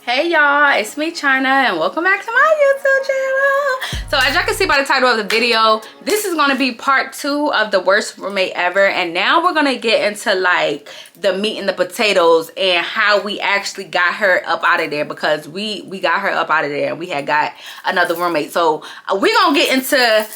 Hey y'all, it's me China and welcome back to my YouTube channel. So as y'all can see by the title of the video, this is going to be part 2 of the worst roommate ever, and now we're going to get into like the meat and the potatoes and how we actually got her up out of there, because we got her up out of there and we had got another roommate. So we're going to get into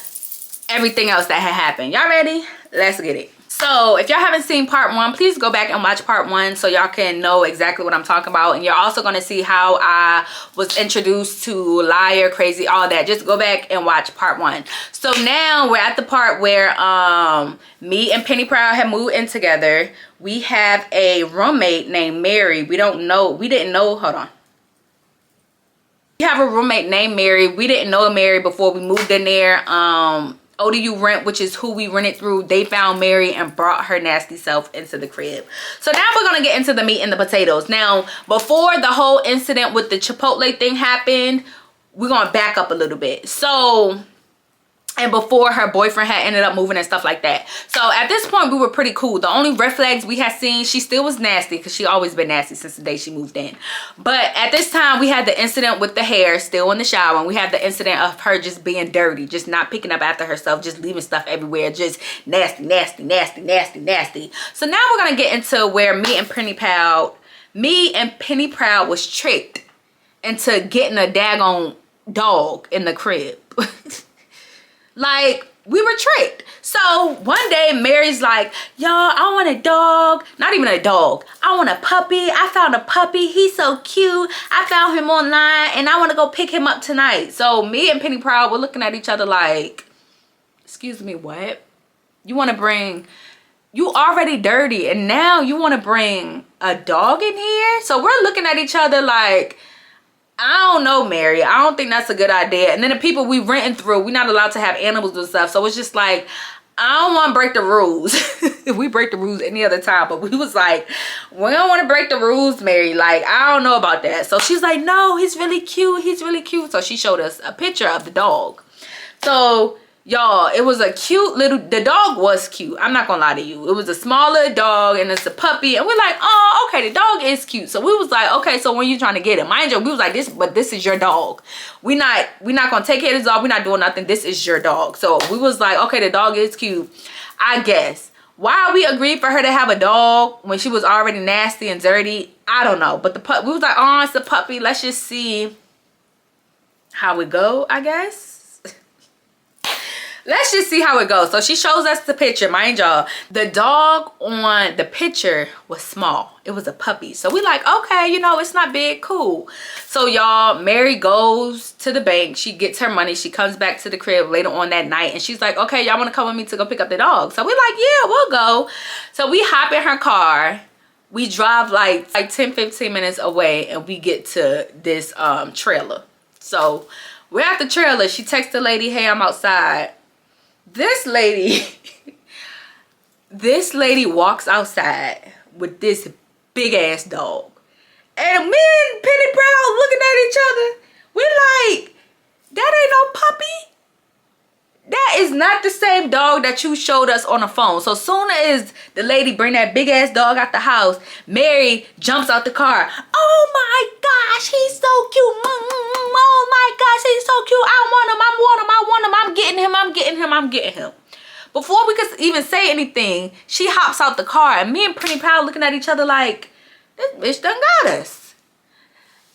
everything else that had happened. Y'all ready? Let's get it. So if y'all haven't seen part 1, please go back and watch part 1 so y'all can know exactly what I'm talking about. And you're also going to see how I was introduced to liar, crazy, all that. Just go back and watch part 1. So now we're at the part where me and Penny Proud have moved in together. We have a roommate named Mary. We didn't know, hold on. We have a roommate named Mary. We didn't know Mary before we moved in there. ODU Rent, which is who we rented through, they found Mary and brought her nasty self into the crib. So now we're gonna get into the meat and the potatoes. Now, before the whole incident with the Chipotle thing happened, we're gonna back up a little bit. So, and before her boyfriend had ended up moving and stuff like that. So at this point, we were pretty cool. The only red flags we had seen, she still was nasty because she always been nasty since the day she moved in. But at this time, we had the incident with the hair still in the shower. And we had the incident of her just being dirty, just not picking up after herself, just leaving stuff everywhere, just nasty, nasty, nasty, nasty, nasty. So now we're going to get into where me and Penny Proud was tricked into getting a daggone dog in the crib. Like, we were tricked. So one day Mary's like, y'all, I want a dog. Not even a dog. I want a puppy. I found a puppy. He's so cute. I found him online and I want to go pick him up tonight. So me and Penny Proud were looking at each other like, excuse me, what? You want to bring, you already dirty and now you want to bring a dog in here? So we're looking at each other like, I don't know, Mary. I don't think that's a good idea. And then the people we renting through, we're not allowed to have animals and stuff. So it's just like, I don't want to break the rules. If we break the rules any other time. But we was like, we don't want to break the rules, Mary. Like, I don't know about that. So she's like, no, he's really cute. He's really cute. So she showed us a picture of the dog. So y'all, it was a cute little, the dog was cute. I'm not gonna lie to you. It was a smaller dog and it's a puppy. And we're like, oh, okay, the dog is cute. So we was like, okay, so when you trying to get it? Mind you, we was like, this is your dog. We not gonna take care of this dog. We're not doing nothing. This is your dog. So we was like, okay, the dog is cute, I guess. Why we agreed for her to have a dog when she was already nasty and dirty, I don't know. But the pup, we was like, oh, it's a puppy. Let's just see how it go, I guess. Let's just see how it goes. So she shows us the picture. Mind y'all, the dog on the picture was small. It was a puppy. So we like, okay, you know, it's not big, cool. So y'all, Mary goes to the bank. She gets her money. She comes back to the crib later on that night. And she's like, okay, y'all want to come with me to go pick up the dog? So we're like, yeah, we'll go. So we hop in her car. We drive like 10-15 minutes away and we get to this trailer. So we're at the trailer. She texts the lady, hey, I'm outside. This lady walks outside with this big ass dog. And me and Penny Proud looking at each other. We're like, that ain't no puppy. That is not the same dog that you showed us on the phone. So soon as the lady bring that big ass dog out the house, Mary jumps out the car. Oh my gosh, he's so cute. Oh my gosh, he's so cute. I want him. I'm getting him. Before we could even say anything, she hops out the car and me and Penny Proud looking at each other like, this bitch done got us.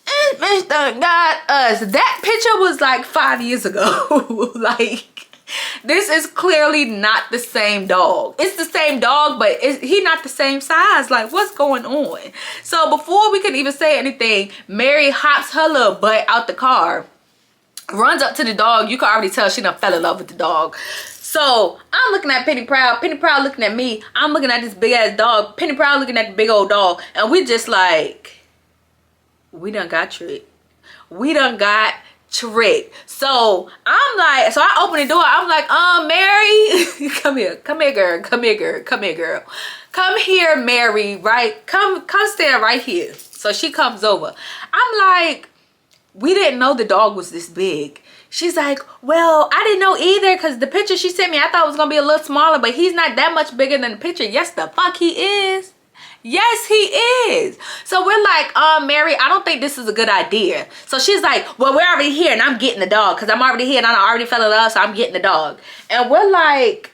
This bitch done got us. That picture was like 5 years ago. Like, this is clearly not the same dog. It's the same dog, but he not the same size. Like, what's going on? So before we could even say anything, Mary hops her little butt out the car, runs up to the dog. You can already tell she done fell in love with the dog. So I'm looking at Penny Proud looking at me. I'm looking at this big ass dog. Penny Proud looking at the big old dog. And we just like, we done got tricked. We done got tricked. So I'm like, so I open the door. I'm like, Mary, come here, girl, come here, Mary, right? Come stand right here. So she comes over. I'm like, we didn't know the dog was this big. She's like, well, I didn't know either because the picture she sent me, I thought it was gonna be a little smaller, but he's not that much bigger than the picture. Yes, the fuck he is. Yes, he is. So we're like, Mary, I don't think this is a good idea. So she's like, well, we're already here and I'm getting the dog because I'm already here and I already fell in love, so I'm getting the dog. And we're like,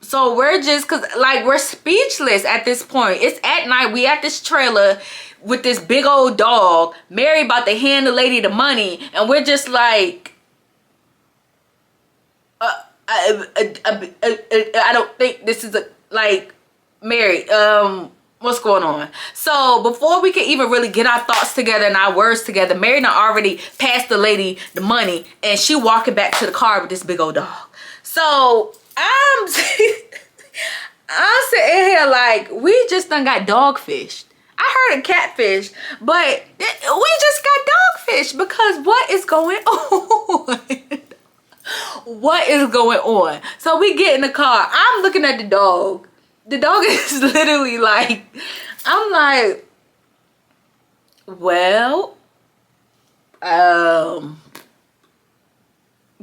so we're just, cause like we're speechless at this point. It's at night. We at this trailer with this big old dog. Mary about to hand the lady the money, and we're just like, I don't think this is a, like, Mary, what's going on? So before we can even really get our thoughts together and our words together, Mary done already passed the lady the money, and she walking back to the car with this big old dog. So I'm I'm sitting here like, we just done got dogfished. I heard a catfish, but we just got dogfish because what is going on? What is going on? So we get in the car. I'm looking at the dog. The dog is literally like, I'm like, well,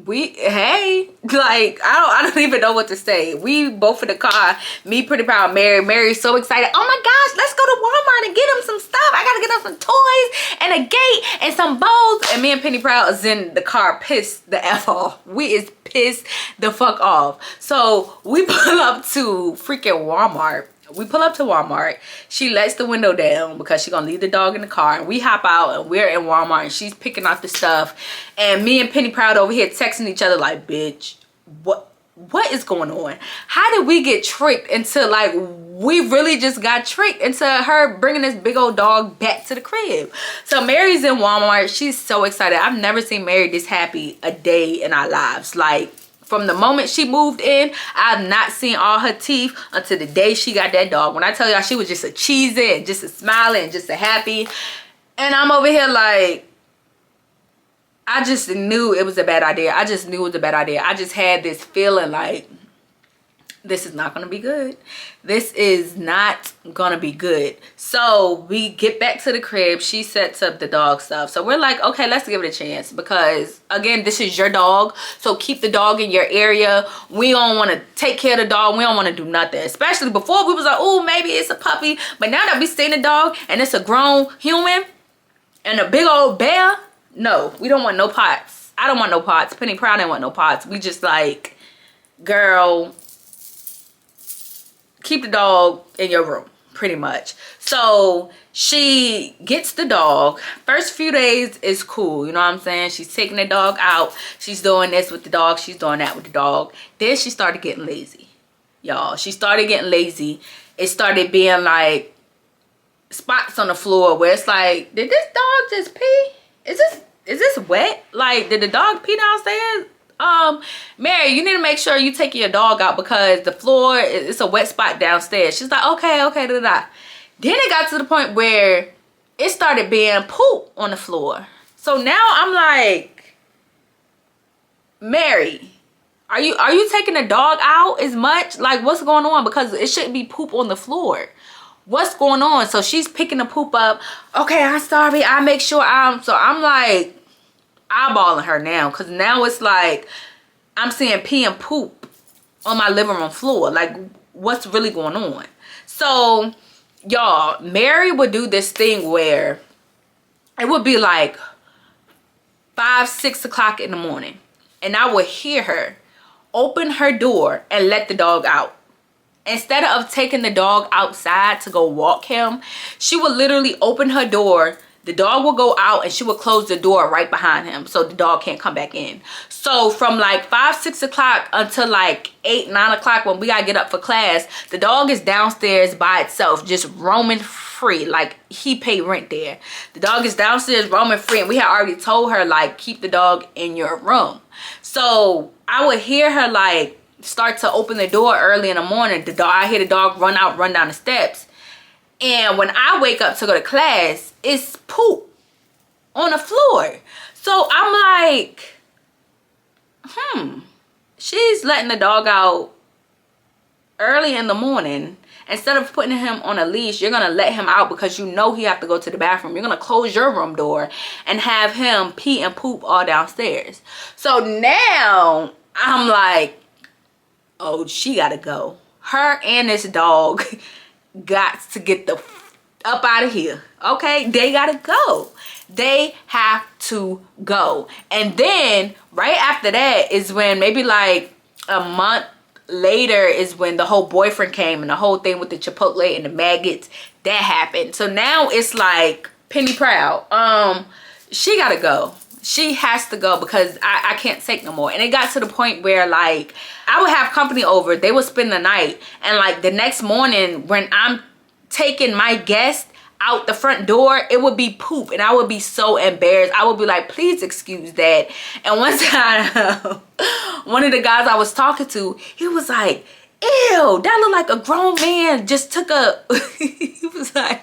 hey, like, I don't even know what to say. We both in the car, me pretty proud, Mary's so excited. Oh my gosh, let's go to Walmart and get him some stuff. I gotta get him some toys and a gate and some bowls. And me and Penny Proud is in the car pissed the F off. We is pissed the fuck off. So we pull up to freaking Walmart. We pull up to Walmart. She lets the window down because she's gonna leave the dog in the car, and we hop out and we're in Walmart and she's picking out the stuff, and me and Penny Proud over here texting each other like, bitch, what is going on? How did we get tricked into, like, we really just got tricked into her bringing this big old dog back to the crib? So Mary's in Walmart. She's so excited. I've never seen Mary this happy a day in our lives. Like, from the moment she moved in, I've not seen all her teeth until the day she got that dog. When I tell y'all, she was just a cheesy and just a smiling and just a happy. And I'm over here like, I just knew it was a bad idea. I just knew it was a bad idea. I just had this feeling like, this is not going to be good. This is not going to be good. So we get back to the crib. She sets up the dog stuff. So we're like, okay, let's give it a chance. Because, again, this is your dog. So keep the dog in your area. We don't want to take care of the dog. We don't want to do nothing. Especially before, we was like, oh, maybe it's a puppy. But now that we seen the dog and it's a grown human and a big old bear, no, we don't want no pots. I don't want no pots. Penny Proud didn't want no pots. We just like, girl, keep the dog in your room, pretty much. So she gets the dog. First few days is cool, you know what I'm saying? She's taking the dog out. She's doing this with the dog. She's doing that with the dog. Then she started getting lazy, y'all. She started getting lazy. It started being like spots on the floor where it's like, did this dog just pee? Is this wet? Like, did the dog pee downstairs? Mary, you need to make sure you take your dog out because the floor, it's a wet spot downstairs. She's like, okay, da-da. Then it got to the point where it started being poop on the floor. So now I'm like, Mary, are you taking the dog out as much? Like, what's going on? Because it shouldn't be poop on the floor. What's going on? So she's picking the poop up. Okay, I'm sorry. I make sure so I'm like eyeballing her now, because now it's like I'm seeing pee and poop on my living room floor. Like, what's really going on? So y'all, Mary would do this thing where it would be like 5, 6 o'clock in the morning, and I would hear her open her door and let the dog out. Instead of taking the dog outside to go walk him, she would literally open her door. The dog will go out and she would close the door right behind him so the dog can't come back in. So from like 5, 6 o'clock until like 8, 9 o'clock when we gotta get up for class, the dog is downstairs by itself, just roaming free. Like, he paid rent there. The dog is downstairs roaming free, and we had already told her, like, keep the dog in your room. So I would hear her like start to open the door early in the morning. I hear the dog run down the steps. And when I wake up to go to class, it's poop on the floor. So I'm like, she's letting the dog out early in the morning. Instead of putting him on a leash, you're going to let him out because you know he have to go to the bathroom. You're going to close your room door and have him pee and poop all downstairs. So now I'm like, oh, she got to go. her and this dog got to get the up out of here. Okay, they gotta go. They have to go. And then right after that is when, maybe like a month later, is when the whole boyfriend came and the whole thing with the Chipotle and the maggots that happened. So now it's like Penny Proud, she gotta go. She has to go because I can't take no more. And it got to the point where like I would have company over, they would spend the night, and like the next morning when I'm taking my guest out the front door, it would be poop, and I would be so embarrassed. I would be like, please excuse that. And one time one of the guys I was talking to, he was like, ew, that looked like a grown man just took a he was like,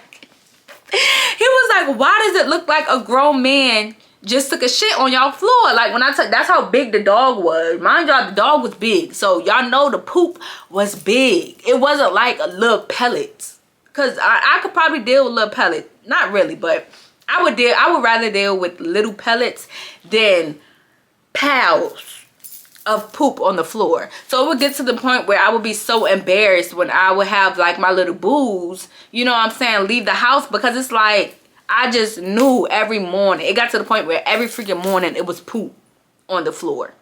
why does it look like a grown man just took a shit on y'all floor? Like, when I took, that's how big the dog was. Mind y'all, the dog was big, so y'all know the poop was big. It wasn't like a little pellets. Cause I could probably deal with little pellets. Not really, but I would rather deal with little pellets than piles of poop on the floor. So it would get to the point where I would be so embarrassed when I would have like my little boos, you know what I'm saying, leave the house, because it's like I just knew every morning. It got to the point where every freaking morning it was poop on the floor.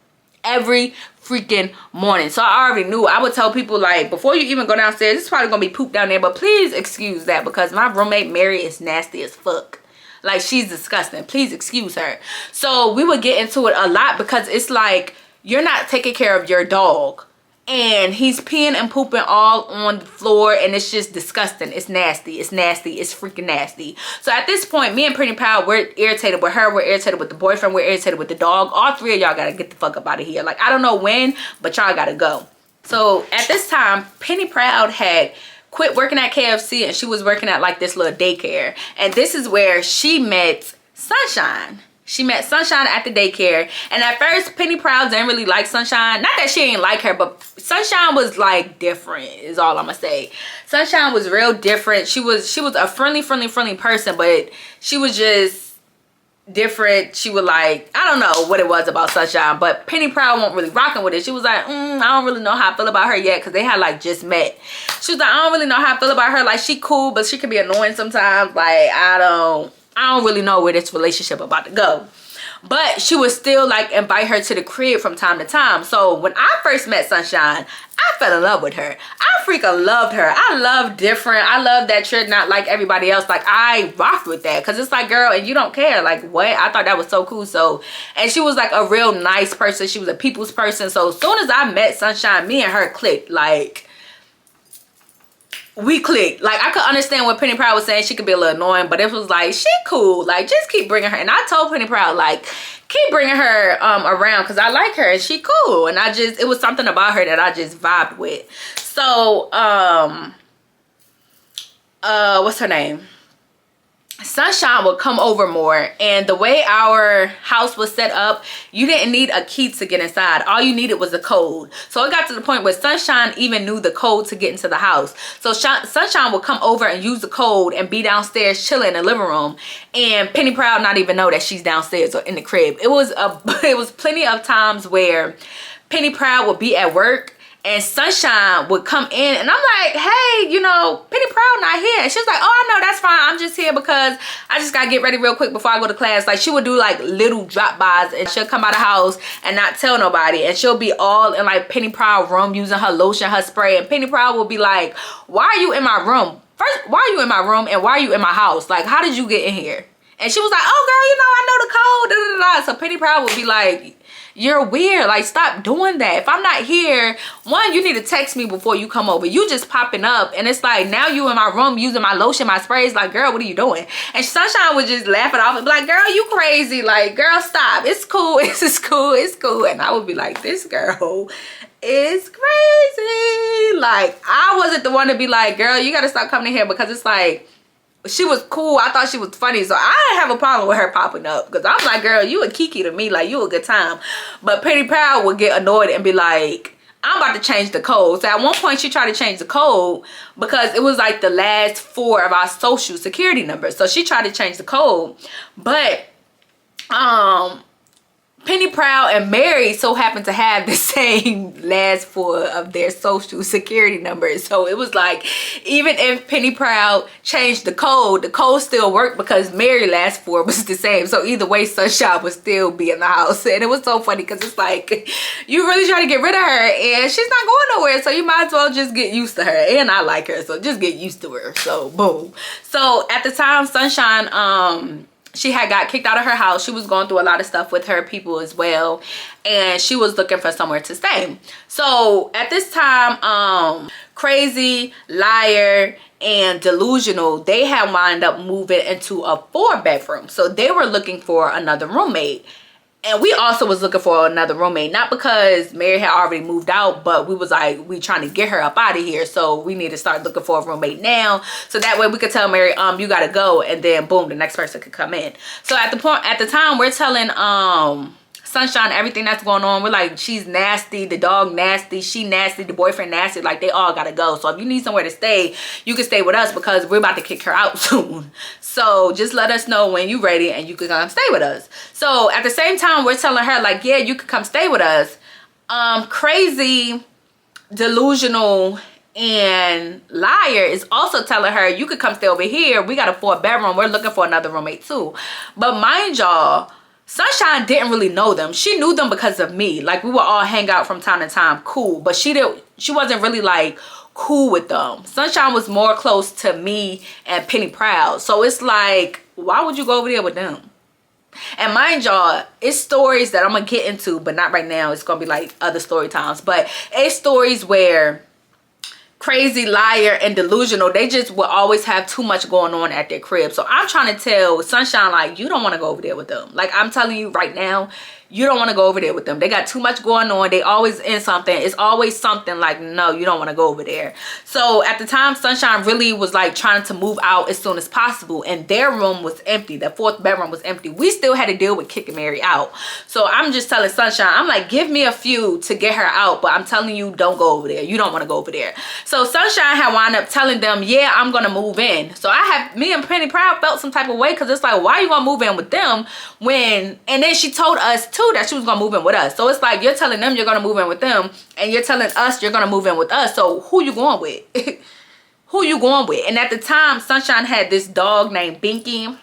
Every freaking morning. So I already knew. I would tell people like, before you even go downstairs, it's probably gonna be poop down there, but please excuse that, because my roommate Mary is nasty as fuck. Like, she's disgusting. Please excuse her. So we would get into it a lot, because it's like, you're not taking care of your dog and he's peeing and pooping all on the floor, and it's just disgusting. It's nasty. It's nasty. It's freaking nasty. So at this point, me and Pretty Proud, we're irritated with her. We're irritated with the boyfriend. We're irritated with the dog. All three of y'all gotta get the fuck up out of here. Like, I don't know when, but y'all gotta go. So at this time, Penny Proud had quit working at KFC, and she was working at like this little daycare. And this is where she met Sunshine. She met Sunshine at the daycare, and at first Penny Proud didn't really like Sunshine. Not that she ain't like her, but Sunshine was like different is all I'm gonna say. Sunshine was real different. She was a friendly person, but she was just different. She would like, I don't know what it was about Sunshine, but Penny Proud wasn't really rocking with it. She was like, I don't really know how I feel about her yet, because they had like just met. She was like, I don't really know how I feel about her. Like, she cool, but she can be annoying sometimes. Like, I don't really know where this relationship about to go. But she would still like invite her to the crib from time to time. So when I first met Sunshine, I fell in love with her. I freaking loved her. I love different. I love that you're not like everybody else. Like, I rocked with that, because it's like, girl, and you don't care. Like, what? I thought that was so cool. So, and she was like a real nice person. She was a people's person. So as soon as I met Sunshine, me and her clicked. Like, we clicked. Like, I could understand what Penny Proud was saying. She could be a little annoying, but it was like, she cool. Like, just keep bringing her. And I told Penny Proud, like, keep bringing her around, because I like her and she cool. And it was something about her that I just vibed with. So what's her name? Sunshine would come over more, and the way our house was set up, you didn't need a key to get inside. All you needed was a code. So it got to the point where Sunshine even knew the code to get into the house. So Sunshine would come over and use the code and be downstairs chilling in the living room, and Penny Proud not even know that she's downstairs or in the crib. It was plenty of times where Penny Proud would be at work and Sunshine would come in, and I'm like, hey, you know, Penny Proud not here. And she was like, oh, I know, that's fine. I'm just here because I just gotta get ready real quick before I go to class. Like, she would do like little drop-bys, and she'll come out of the house and not tell nobody. And she'll be all in like Penny Proud room using her lotion, her spray. And Penny Proud will be like, why are you in my room? First, why are you in my room, and why are you in my house? Like, how did you get in here? And she was like, oh, girl, you know, I know the code. Da, da, da. So Penny Proud would be like, you're weird. Like, stop doing that. If I'm not here, one, you need to text me before you come over. You just popping up, and it's like, now you in my room using my lotion, my sprays. Like, girl, what are you doing? And Sunshine would just laugh it off and be like, girl, you crazy. Like, girl, stop. It's cool. It's cool. It's cool. And I would be like, this girl is crazy. Like, I wasn't the one to be like, girl, you gotta stop coming in here, because it's like, she was cool. I thought she was funny, so I didn't have a problem with her popping up, because I'm like, girl, you a kiki to me. Like, you a good time. But Penny Proud would get annoyed and be like, I'm about to change the code. So at one point she tried to change the code because it was like the last 4 of our social security numbers. So she tried to change the code, but Penny Proud and Mary so happened to have the same last four of their social security numbers. So it was like, even if Penny Proud changed the code still worked because Mary last four was the same. So either way, Sunshine would still be in the house. And it was so funny because it's like, you really try to get rid of her and she's not going nowhere. So you might as well just get used to her. And I like her, so just get used to her. So boom. So at the time, Sunshine, she had got kicked out of her house. She was going through a lot of stuff with her people as well. And she was looking for somewhere to stay. So at this time, Crazy, Liar, and Delusional, they had wound up moving into a 4-bedroom. So they were looking for another roommate. And we also was looking for another roommate, not because Mary had already moved out, but we was like, we trying to get her up out of here. So we need to start looking for a roommate now. So that way we could tell Mary, you gotta go, and then boom, the next person could come in. So at the time, we're telling Sunshine everything that's going on. We're like, she's nasty, the dog nasty, she nasty, the boyfriend nasty, like they all gotta go. So if you need somewhere to stay, you can stay with us because we're about to kick her out soon. So just let us know when you're ready and you can come stay with us. So at the same time, we're telling her like, yeah, you could come stay with us. Crazy, Delusional, and Liar is also telling her, you could come stay over here. We got a 4-bedroom. We're looking for another roommate too. But mind y'all, Sunshine didn't really know them. She knew them because of me. Like, we would all hang out from time to time, cool. But she wasn't really like cool with them. Sunshine was more close to me and Penny Proud. So it's like, why would you go over there with them? And mind y'all, it's stories that I'm gonna get into, but not right now. It's gonna be like other story times. But it's stories where Crazy, Liar, and Delusional, they just will always have too much going on at their crib. So I'm trying to tell Sunshine, like, you don't want to go over there with them. Like, I'm telling you right now, you don't want to go over there with them. They got too much going on. They always in something. It's always something like, no, you don't want to go over there. So at the time, Sunshine really was like trying to move out as soon as possible. And their room was empty. The 4th bedroom was empty. We still had to deal with kicking Mary out. So I'm just telling Sunshine, I'm like, give me a few to get her out. But I'm telling you, don't go over there. You don't want to go over there. So Sunshine had wound up telling them, yeah, I'm going to move in. So me and Penny Proud felt some type of way. Because it's like, why are you going to move in with them when, and then she told us too that she was gonna move in with us. So it's like, you're telling them you're gonna move in with them, and you're telling us you're gonna move in with us. So who you going with? Who you going with? And at the time, Sunshine had this dog named Binky,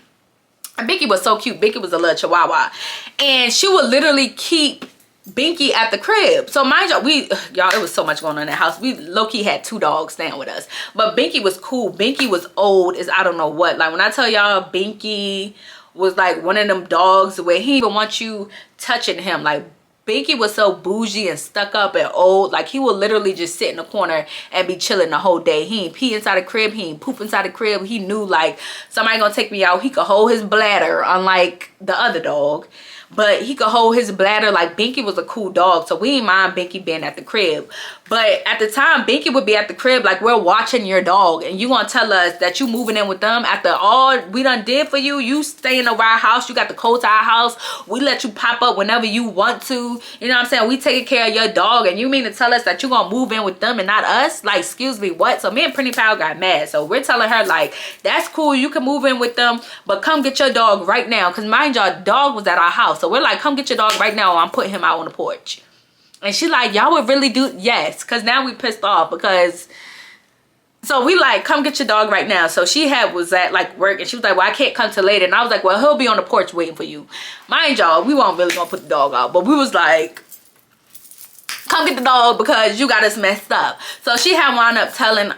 and Binky was so cute. Binky was a little chihuahua, and she would literally keep Binky at the crib. So mind y'all, it was so much going on in the house. We low-key had 2 dogs staying with us, but Binky was cool. Binky was old as I don't know what. Like, when I tell y'all, Binky was like one of them dogs where he even want you touching him. Like, Binky was so bougie and stuck up and old. Like, he would literally just sit in the corner and be chilling the whole day. He ain't pee inside the crib. He ain't poop inside the crib. He knew, like, somebody gonna take me out. He could hold his bladder, unlike the other dog. But he could hold his bladder. Like, Binky was a cool dog. So we didn't mind Binky being at the crib. But at the time, Binky would be at the crib like, we're watching your dog. And you gonna tell us that you moving in with them after all we done did for you? You stay in our house. You got the code to our house. We let you pop up whenever you want to. You know what I'm saying? We taking care of your dog. And you mean to tell us that you gonna move in with them and not us? Like, excuse me, what? So me and Penny Powell got mad. So we're telling her, like, that's cool. You can move in with them. But come get your dog right now. Because mind y'all, dog was at our house. So we're like, come get your dog right now, or I'm putting him out on the porch. And she like, y'all would really do? Yes. Because now we pissed off because, so we like, come get your dog right now. So she was at like work, and she was like, well, I can't come till later. And I was like, well, he'll be on the porch waiting for you. Mind y'all, we weren't really gonna put the dog out, but we was like, come get the dog because you got us messed up. So she had wound up telling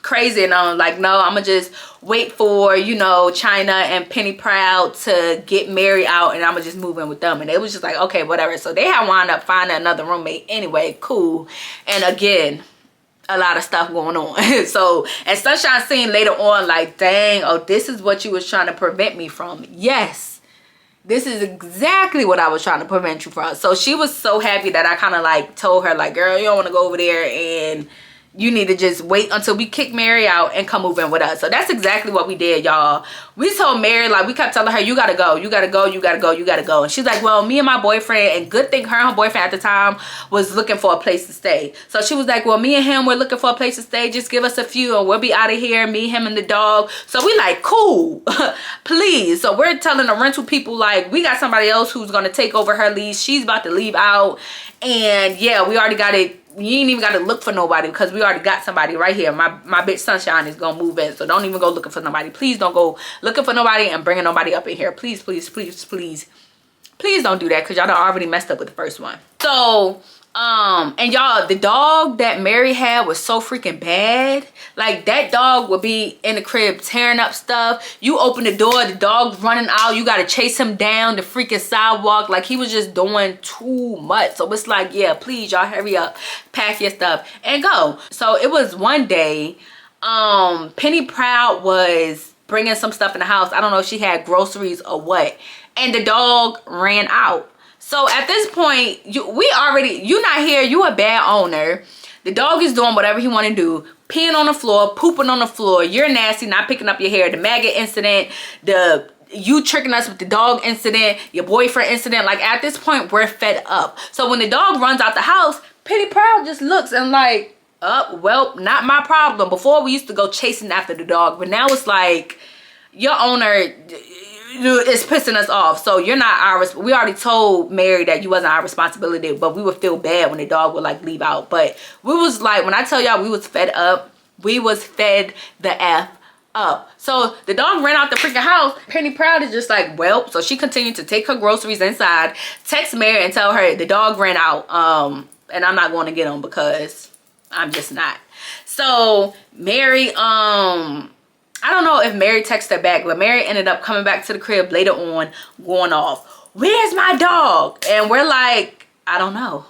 Crazy, and I'm like, no, I'm gonna just wait for, you know, China and Penny Proud to get Mary out, and I'm gonna just move in with them. And it was just like, okay, whatever. So they had wound up finding another roommate anyway, cool. And again, a lot of stuff going on. So, and Sunshine seen later on, like, dang, oh, this is what you was trying to prevent me from. Yes, this is exactly what I was trying to prevent you from. So she was so happy that I kind of like told her, like, girl, you don't want to go over there and, you need to just wait until we kick Mary out and come move in with us. So that's exactly what we did, y'all. We told Mary, like, we kept telling her, you gotta go, you gotta go, you gotta go, you gotta go. And she's like, well, me and my boyfriend, and good thing her and her boyfriend at the time was looking for a place to stay. So she was like, well, me and him, we're looking for a place to stay. Just give us a few and we'll be out of here, me, him, and the dog. So we like, cool, please. So we're telling the rental people, like, we got somebody else who's gonna take over her lease. She's about to leave out. And yeah, we already got it. You ain't even got to look for nobody because we already got somebody right here. My bitch Sunshine is gonna move in, so don't even go looking for nobody. Please don't go looking for nobody and bringing nobody up in here. Please, please, please, please, please don't do that, because y'all done already messed up with the first one. So and y'all, the dog that Mary had was so freaking bad. Like, that dog would be in the crib tearing up stuff. You open the door, the dog's running out, you gotta chase him down the freaking sidewalk. Like, he was just doing too much. So it's like, yeah, please, y'all, hurry up, pack your stuff and go. So it was one day, Penny Proud was bringing some stuff in the house. I don't know if she had groceries or what, and the dog ran out. So at this point, you're not here, you a bad owner. The dog is doing whatever he want to do, peeing on the floor, pooping on the floor. You're nasty, not picking up your hair. The maggot incident, you tricking us with the dog incident, your boyfriend incident. Like, at this point, we're fed up. So when the dog runs out the house, Penny Proud just looks and like, oh, well, not my problem. Before, we used to go chasing after the dog, but now it's like, your owner is pissing us off. So you're not our, we already told Mary that you wasn't our responsibility, but we would feel bad when the dog would like leave out. But we was like, when I tell y'all we was fed up, we was fed the F up. So the dog ran out the freaking house. Penny Proud is just like, well, so she continued to take her groceries inside, text Mary and tell her the dog ran out, and I'm not going to get him because I'm just not. So Mary, I don't know if Mary texted her back, but Mary ended up coming back to the crib later on, going off, where's my dog? And we're like, I don't know.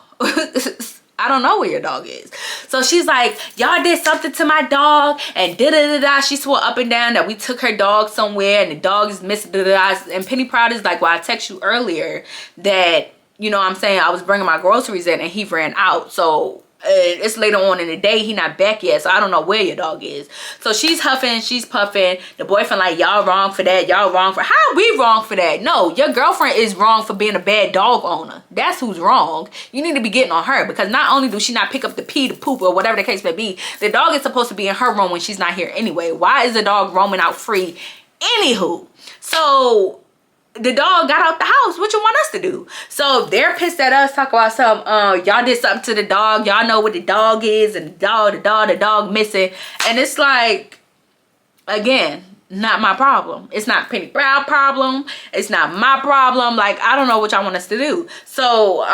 I don't know where your dog is. So she's like, y'all did something to my dog and da-da-da-da. She swore up and down that we took her dog somewhere and the dog is missing, da-da-da. And Penny Proud is like, well, I text you earlier that, you know what I'm saying, I was bringing my groceries in and he ran out. So it's later on in the day, he not back yet, so I don't know where your dog is. So she's huffing, she's puffing. The boyfriend like, y'all wrong for that, y'all wrong for, how are we wrong for that? No, your girlfriend is wrong for being a bad dog owner. That's who's wrong. You need to be getting on her, because not only do she not pick up the pee, the poop, or whatever the case may be, the dog is supposed to be in her room when she's not here anyway. Why is the dog roaming out free? Anywho, so the dog got out the house. What you want us to do? So they're pissed at us, talk about some, y'all did something to the dog, y'all know what the dog is, and the dog missing. And it's like, again, not my problem. It's not Penny Proud problem. It's not my problem. Like, I don't know what y'all want us to do. So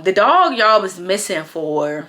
the dog, y'all, was missing for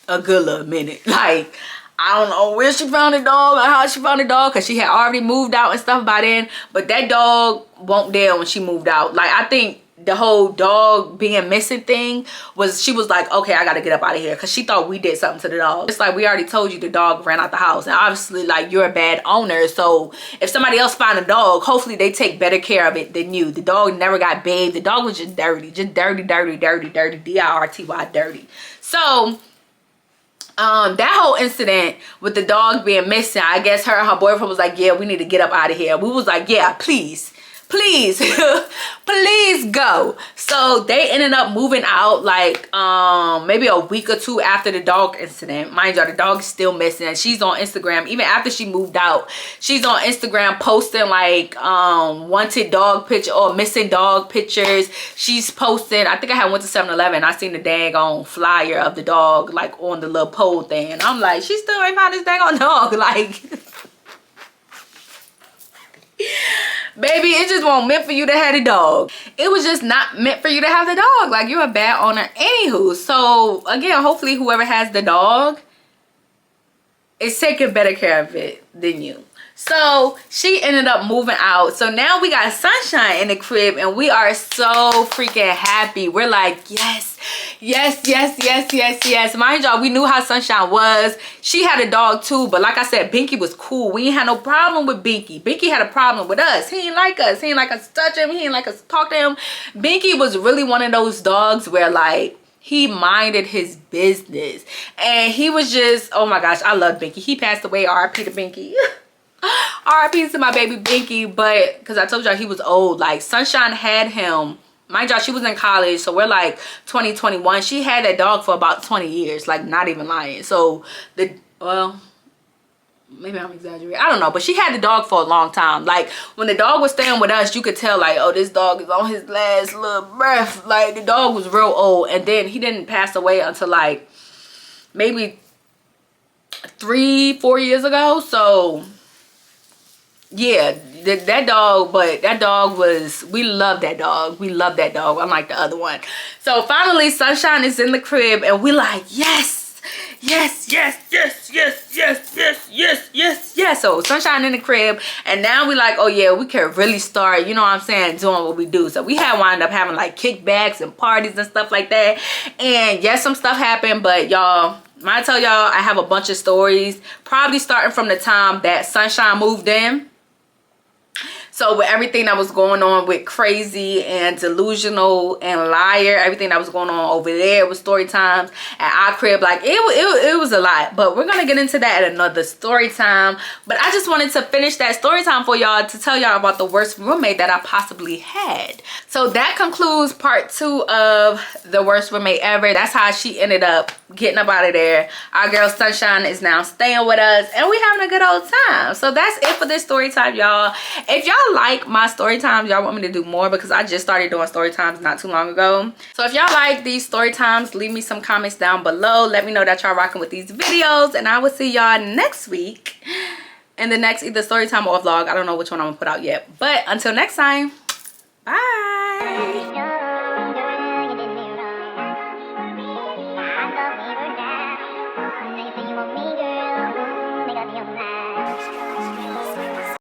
a good little minute. Like, I don't know where she found the dog or how she found the dog, because she had already moved out and stuff by then. But that dog won't there when she moved out. Like, I think the whole dog being missing thing was, she was like, okay, I gotta get up out of here, because she thought we did something to the dog. It's like, we already told you the dog ran out the house, and obviously, like, you're a bad owner. So if somebody else find a dog, hopefully they take better care of it than you. The dog never got bathed. The dog was just dirty, dirty, D-I-R-T-Y, dirty. So that whole incident with the dog being missing, I guess her and her boyfriend was like, yeah, we need to get up out of here. We was like, yeah, please please go. So they ended up moving out like maybe a week or two after the dog incident. Mind you, the dog is still missing, and she's on Instagram even after she moved out. She's on Instagram posting like wanted dog picture or missing dog pictures. She's posting, I think I had went to 7-Eleven, I seen the daggone flyer of the dog like on the little pole thing, and I'm like, she still ain't found this daggone dog. Like baby, it just wasn't meant for you to have a dog. It was just not meant for you to have the dog. Like, you're a bad owner. Anywho, so again, hopefully whoever has the dog is taking better care of it than you. So she ended up moving out. So now we got Sunshine in the crib, and we are so freaking happy. We're like, yes, yes, yes, yes, yes, yes. Mind y'all, we knew how Sunshine was. She had a dog too, but like I said, Binky was cool. We ain't had no problem with Binky. Binky had a problem with us. He ain't like us. He ain't like us to touch him. He ain't like us to talk to him. Binky was really one of those dogs where like, He minded his business. And he was just, oh my gosh, I love Binky. He passed away, R.I.P. to Binky. R.I.P. to my baby Binky. But, because I told y'all he was old. Like, Sunshine had him. Mind y'all, she was in college, so we're like 2021. She had that dog for about 20 years, like, not even lying. So well, maybe I'm exaggerating, I don't know, but she had the dog for a long time. Like, when the dog was staying with us, you could tell, like, oh, this dog is on his last little breath. Like, the dog was real old. And then he didn't pass away until like maybe 3-4 years ago. So yeah, that dog, but that dog was, we love that dog. We love that dog, unlike the other one. So finally, Sunshine is in the crib, and we like, yes, yes, yes, yes, yes, yes, yes, yes, yes, yes. So Sunshine in the crib, and now we like, oh yeah, we can really start, you know what I'm saying, doing what we do. So we had wound up having like kickbacks and parties and stuff like that. And yes, some stuff happened, but y'all, when I tell y'all, I have a bunch of stories, probably starting from the time that Sunshine moved in. So with everything that was going on with Crazy and Delusional and Liar, everything that was going on over there with story times at our crib, like it was a lot. But we're gonna get into that at another story time. But I just wanted to finish that story time for y'all to tell y'all about the worst roommate that I possibly had. So that concludes part 2 of the worst roommate ever. That's how she ended up getting up out of there. Our girl Sunshine is now staying with us, and we having a good old time. So that's it for this story time, y'all. If y'all like my story times, y'all want me to do more, because I just started doing story times not too long ago. So if y'all like these story times, leave me some comments down below. Let me know that y'all rocking with these videos, and I will see y'all next week in the next either story time or vlog. I don't know which one I'm gonna put out yet, but until next time, bye.